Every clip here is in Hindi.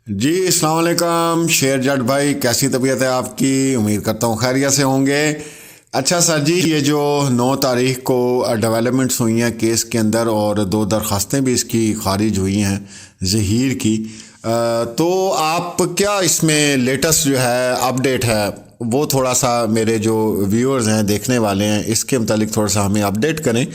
जी अस्सलाम वालेकुम शेर जट भाई, कैसी तबीयत है आपकी? उम्मीद करता हूँ खैरियत से होंगे। अच्छा सर जी, ये जो 9 तारीख को डेवलपमेंट्स हुई हैं केस के अंदर और 2 दरख्वास्तें भी इसकी खारिज हुई हैं ज़हीर की, तो आप क्या इसमें लेटेस्ट जो है अपडेट है वो थोड़ा सा मेरे जो व्यूअर्स हैं, देखने वाले हैं, इसके मुतालिक थोड़ा सा हमें अपडेट करें।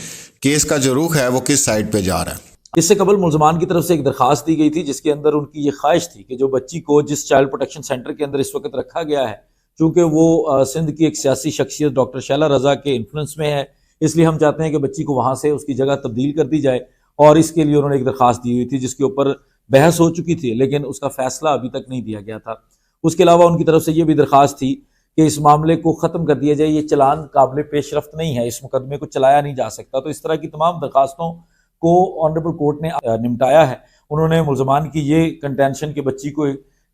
केस का जो रुख है वो किस साइड पे जा रहा है? इससे कबल मुलजमान की तरफ से एक दरखास्त दी गई थी जिसके अंदर उनकी ये ख्वाहिश थी कि जो बच्ची को जिस चाइल्ड प्रोटेक्शन सेंटर के अंदर इस वक्त रखा गया है, चूंकि वो सिंध की एक सियासी शख्सियत डॉक्टर शैला रजा के इन्फ्लुएंस में है, इसलिए हम चाहते हैं कि बच्ची को वहाँ से उसकी जगह तब्दील कर दी जाए। और इसके लिए उन्होंने एक दरखास्त दी हुई थी जिसके ऊपर बहस हो चुकी थी, लेकिन उसका फैसला अभी तक नहीं दिया गया था। उसके अलावा उनकी तरफ से ये भी दरखास्त थी कि इस मामले को ख़त्म कर दिया जाए, ये चलान काबिल पेशरफ्त नहीं है, इस मुकदमे को चलाया नहीं जा सकता। तो इस तरह की तमाम दरखास्तों को ऑनरेबल कोर्ट ने निपटाया है। उन्होंने मुलजमान की ये कंटेंशन कि बच्ची को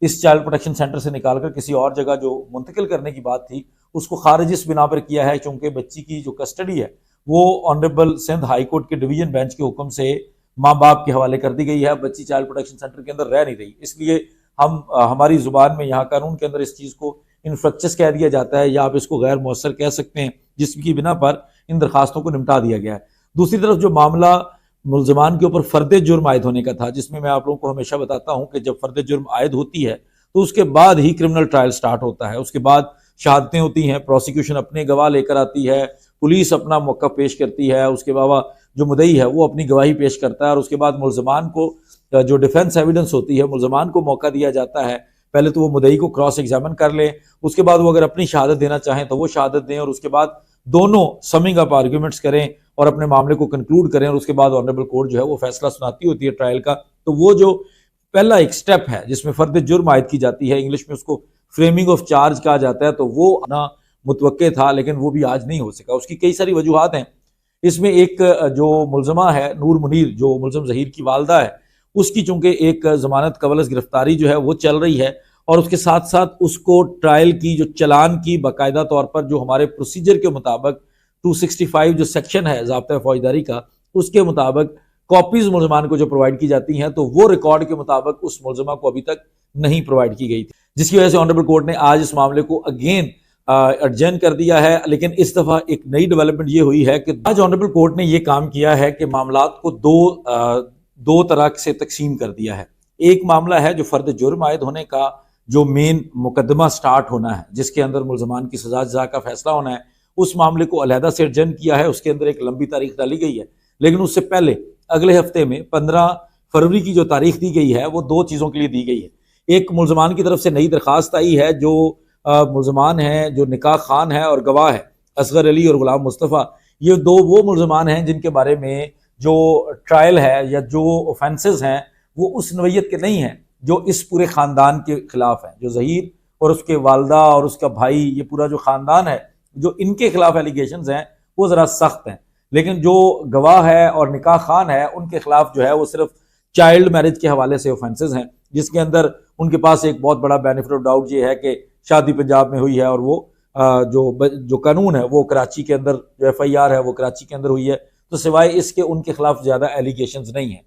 इस चाइल्ड प्रोटेक्शन सेंटर से निकालकर किसी और जगह जो मुंतकिल करने की बात थी उसको खारिज इस बिना पर किया है क्योंकि बच्ची की जो कस्टडी है वो ऑनरेबल सिंध हाई कोर्ट के डिवीजन बेंच के हुक्म से माँ बाप के हवाले कर दी गई है। बच्ची चाइल्ड प्रोटेक्शन सेंटर के अंदर रह नहीं रही, इसलिए हम हमारी जुबान में यहाँ कानून के अंदर इस चीज़ को इन्फ्रक्चस कह दिया जाता है या आप इसको गैर मौसर कह सकते हैं, जिसकी बिना पर इन दरखास्तों को निपटा दिया गया है। दूसरी तरफ जो मामला मुलजमान के ऊपर फर्द जुर्म आयद होने का था, जिसमें मैं आप लोगों को हमेशा बताता हूं कि जब फर्द जुर्म आयद होती है तो उसके बाद ही क्रिमिनल ट्रायल स्टार्ट होता है। उसके बाद शहादतें होती हैं, प्रोसिक्यूशन अपने गवाह लेकर आती है, पुलिस अपना मौका पेश करती है, उसके अलावा जो मुदई है वो अपनी गवाही पेश करता है और उसके बाद मुलजमान को जो डिफेंस एविडेंस होती है मुलजमान को मौका दिया जाता है। पहले तो वो मुदई को क्रॉस एग्जामिन कर लें, उसके बाद वो अगर अपनी शहादत देना चाहें तो वो शहादत दें और उसके बाद दोनों समिंग अप आर्ग्यूमेंट्स करें और अपने मामले को कंक्लूड करें और उसके बाद ऑनरेबल कोर्ट जो है वो फैसला सुनाती होती है ट्रायल का। तो वो जो पहला एक स्टेप है जिसमें फर्द जुर्म आयद की जाती है, इंग्लिश में उसको फ्रेमिंग ऑफ चार्ज कहा जाता है, तो वो ना मुतवक्के था लेकिन वो भी आज नहीं हो सका। उसकी कई सारी वजूहात हैं। इसमें एक जो मुलजमा है नूर मुनीर, जो मुलजम जहीर की वालदा है, उसकी चूंकि एक जमानत कबल गिरफ्तारी जो है वो चल रही है और उसके साथ साथ उसको ट्रायल की जो चलान की बाकायदा तौर पर जो हमारे प्रोसीजर के मुताबिक 265 जो सेक्शन है ज़ाब्ता फौजदारी का, उसके मुताबिक कॉपीज मुलजमान को जो प्रोवाइड की जाती हैं तो वो रिकॉर्ड के मुताबिक उस मुलजमा को अभी तक नहीं प्रोवाइड की गई थी, जिसकी वजह से ऑनरेबल कोर्ट ने आज इस मामले को अगेन अर्जेंट कर दिया है। लेकिन इस दफा एक नई डेवलपमेंट ये हुई है कि आज ऑनरेबल कोर्ट ने ये काम किया है कि मामलात को दो तरह से तकसीम कर दिया है। एक मामला है जो फर्द जुर्म आयद होने का जो मेन मुकदमा स्टार्ट होना है, जिसके अंदर मुलजमान की सजा जजा का फैसला होना है, उस मामले को अलहदा से अर्जेंट किया है। उसके अंदर एक लंबी तारीख डाली गई है, लेकिन उससे पहले अगले हफ्ते में 15 फरवरी की जो तारीख दी गई है वो 2 चीज़ों के लिए दी गई है। एक मुलजमान की तरफ से नई दरखास्त आई है, जो मुलजमान हैं, जो निकाह खान है और गवाह है असगर अली और गुलाम मुस्तफ़ा, ये 2 वो मुलजमान हैं जिनके बारे में जो ट्रायल है या जो ऑफेंसेस हैं वो उस नवैयत के नहीं हैं जो इस पूरे ख़ानदान के खिलाफ हैं। जो ज़हीर और उसके वालदा और उसका भाई, ये पूरा जो ख़ानदान है, जो इनके खिलाफ एलिगेशंस हैं वो ज़रा सख्त हैं, लेकिन जो गवाह है और निकाह खान है उनके खिलाफ जो है वो सिर्फ चाइल्ड मैरिज के हवाले से ऑफेंसेस हैं, जिसके अंदर उनके पास एक बहुत बड़ा बेनिफिट ऑफ डाउट ये है कि शादी पंजाब में हुई है और वो जो कानून है वो कराची के अंदर, जो FIR है वो कराची के अंदर हुई है, तो सिवाय इसके उनके खिलाफ ज़्यादा एलिगेशंस नहीं है।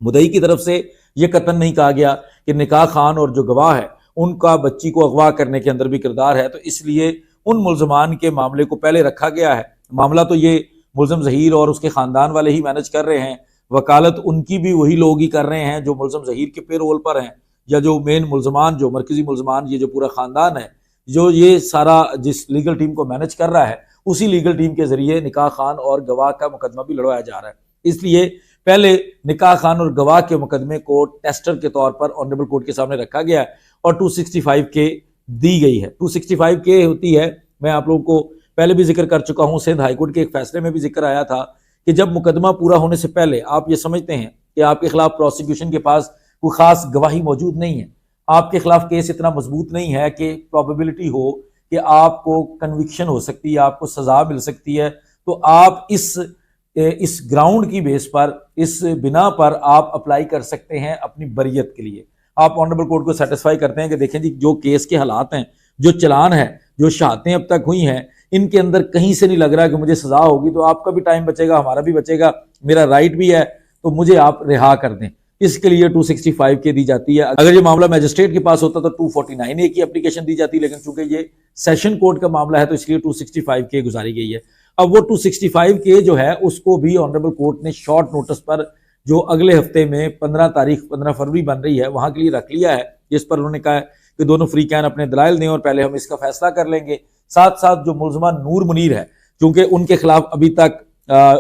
मुदई की तरफ से ये कतन नहीं कहा गया कि निकाह खान और जो गवाह है उनका बच्ची को अगवा करने के अंदर भी किरदार है, तो इसलिए उन मुलजमान के मामले को पहले रखा गया है। मामला तो ये मुलजम ज़हीर और उसके ख़ानदान वाले ही मैनेज कर रहे हैं, वकालत उनकी भी वही लोग ही कर रहे हैं जो मुलजम ज़हीर के पे रोल पर हैं, या जो मेन मुलजमान, जो मरकजी मुलजमान, ये जो पूरा ख़ानदान है, जो ये सारा जिस लीगल टीम को मैनेज कर रहा है, उसी लीगल टीम के ज़रिए निकाह खान और गवाह का मुकदमा भी लड़वाया जा रहा है। इसलिए पहले निकाह खान और गवाह के मुकदमे को टेस्टर के तौर पर ऑनरेबल कोर्ट के सामने रखा गया है और 265 के दी गई है। 265 के होती है, मैं आप लोगों को पहले भी जिक्र कर चुका हूँ, सिंध हाईकोर्ट के एक फैसले में भी जिक्र आया था कि जब मुकदमा पूरा होने से पहले आप ये समझते हैं कि आपके खिलाफ प्रोसिक्यूशन के पास कोई खास गवाही मौजूद नहीं है, आपके खिलाफ केस इतना मजबूत नहीं है कि प्रोबेबिलिटी हो कि आपको कन्विक्शन हो सकती है, आपको सजा मिल सकती है, तो आप इस ग्राउंड की बेस पर, इस बिना पर आप अप्लाई कर सकते हैं अपनी बरियत के लिए। आप ऑनरेबल कोर्ट को सेटिस्फाई करते हैं कि देखें जी, जो केस के हालात हैं, जो चलान है, जो शहादतें अब तक हुई हैं, इनके अंदर कहीं से नहीं लग रहा कि मुझे सजा होगी, तो आपका भी टाइम बचेगा, हमारा भी बचेगा, मेरा राइट भी है, तो मुझे आप रिहा कर दें। इसके लिए 265 के दी जाती है। अगर ये मामला मैजिस्ट्रेट के पास होता तो 249 ए की एप्लीकेशन दी जाती, लेकिन चूंकि ये सेशन कोर्ट का मामला है तो इसलिए 265 के गुजारी गई है। अब वो 265 के जो है उसको भी ऑनरेबल कोर्ट ने शॉर्ट नोटिस पर, जो अगले हफ्ते में 15 फरवरी बन रही है, वहां के लिए रख लिया है, जिस पर उन्होंने कहा है कि दोनों फ्री कैन अपने दलाइल दें और पहले हम इसका फैसला कर लेंगे। साथ साथ जो मुलजमान नूर मुनीर है, क्योंकि उनके खिलाफ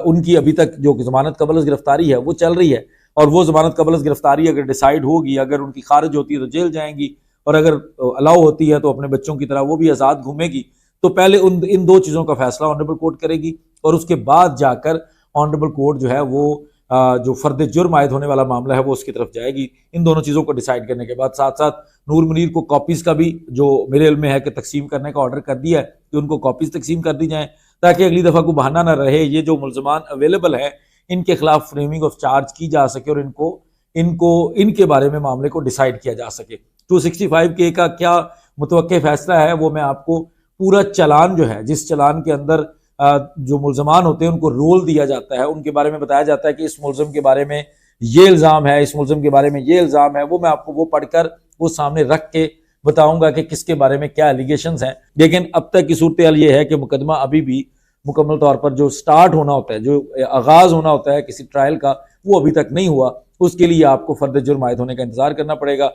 उनकी अभी तक जो जमानत कबल गिरफ्तारी है वो चल रही है, और वो जमानत कबल गिरफ्तारी अगर डिसाइड होगी, अगर उनकी खारिज होती है तो जेल जाएंगी, और अगर अलाउ होती है तो अपने बच्चों की तरह वो भी आज़ाद घूमेगी। तो पहले इन दो चीज़ों का फैसला ऑनरेबल कोर्ट करेगी, और उसके बाद जाकर ऑनरेबल कोर्ट जो है वो जो फर्द जुर्म आयद होने वाला मामला है वो उसकी तरफ जाएगी। इन दोनों चीज़ों को डिसाइड करने के बाद साथ साथ नूर मुनीर को कॉपीज़ का भी, जो मेरे इल्म में है कि तकसीम करने का ऑर्डर कर दिया है, कि उनको कॉपीज़ तकसीम कर दी जाएँ, ताकि अगली दफ़ा को बहाना ना रहे। ये जो मुलजमान अवेलेबल है इनके खिलाफ फ्रेमिंग ऑफ चार्ज की जा सके और इनके बारे में मामले को डिसाइड किया जा सके। 265 के का क्या मुतवक्के फैसला है वो मैं आपको पूरा चलान जो है, जिस चलान के अंदर जो मुलजमान होते हैं उनको रोल दिया जाता है, उनके बारे में बताया जाता है कि इस मुलजम के बारे में ये इल्ज़ाम है, इस मुलजम के बारे में ये इल्ज़ाम है, वो मैं आपको वो पढ़कर वो सामने रख के बताऊंगा कि किसके बारे में क्या एलिगेशंस हैं। लेकिन अब तक की सूरत हाल ये है कि मुकदमा अभी भी मुकम्मल तौर पर जो स्टार्ट होना होता है, जो आगाज़ होना होता है किसी ट्रायल का, वो अभी तक नहीं हुआ। उसके लिए आपको फर्द जुर्म आयद होने का इंतजार करना पड़ेगा।